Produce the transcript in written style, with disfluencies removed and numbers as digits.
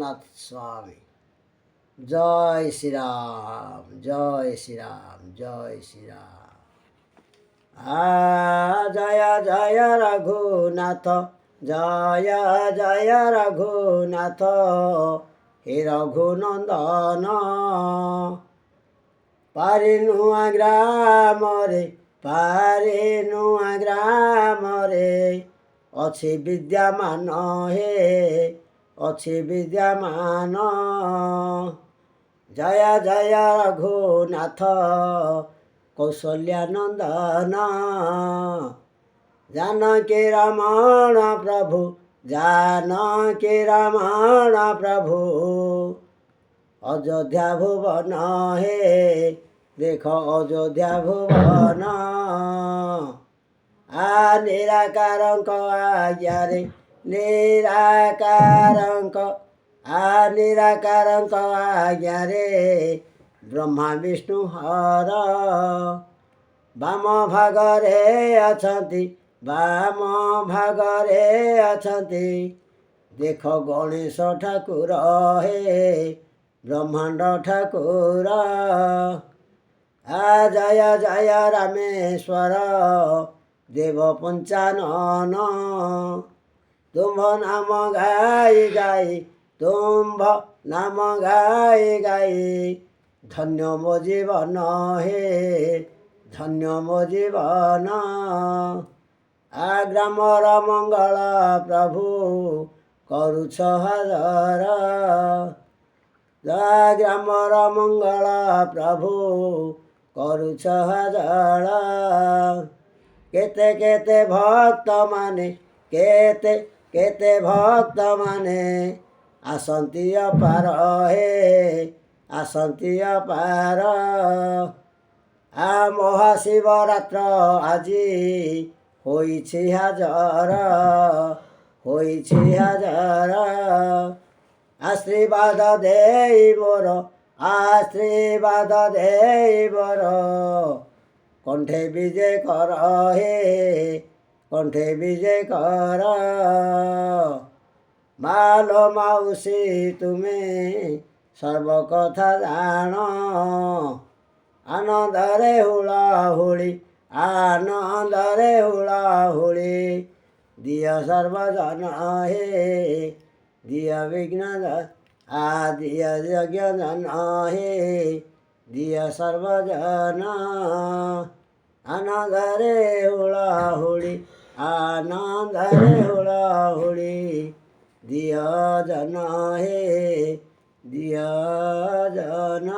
নাথ স্বামী। জয় শ্রীরাম, জয় শ্রীরাম, জয় শ্রীরাম। জয় জয় রঘুনাথ, জয় জয় রঘুনাথ, হে রঘুনন্দন। পারি নূଆ ଗ୍ରାମରେ, ପାରି ନୂଆ ଗ୍ରାମରେ ଅଛି ବିଦ୍ୟମାନ, ହେ ଅଛି ବିଦ୍ୟମାନ। ଜୟ ଜୟ ରଘୁନାଥ, କୌଶଲ୍ୟାନନ୍ଦନ। जानकी रमण प्रभु, जानकी रमण प्रभु, अयोध्या भुवन, हे देख अयोध्या भुवन। निराकारंक आज्ञारे, निराकारंक निराकारंक आज्ञारे ब्रह्मा विष्णु हर बाम भागरे अछंती, बाम भागरे अछंती देख गणेश ठाकुर, हे ब्रह्मांड ठाकुर। जय जय रामेश्वर देव पंचानन, तुम्भ नाम गाई गाई, तुम्भ नाम गाई गाई धन्य मो जीवन, हे धन्य मो जीवन। ग्रामर मंगल प्रभु करुछ हजार, ग्रामर मंगल प्रभु करुछ हजार। केते केते भक्त माने, केते केते भक्त माने आसंती अपार, हे आसंती अपार। महाशिवरात्र আজি होइछि हजार, होइछि हजार। आशीर्वाद देई मोर, आशीर्वाद देई मोर कण्ठे विजय कर, हे कण्ठे विजय कर। मालो माउसी तुमे सर्वकथा जान, आनंदरे हुलाहुली, आनंदरे हुलाहुली दिय सर्वजन, हे दिय विघ्न दिय यज्ञजन, हे दिय सर्वजन। आनंदरे हुलाहुली, आनंदरे हुलाहुली दिय जन, हे दिय जन।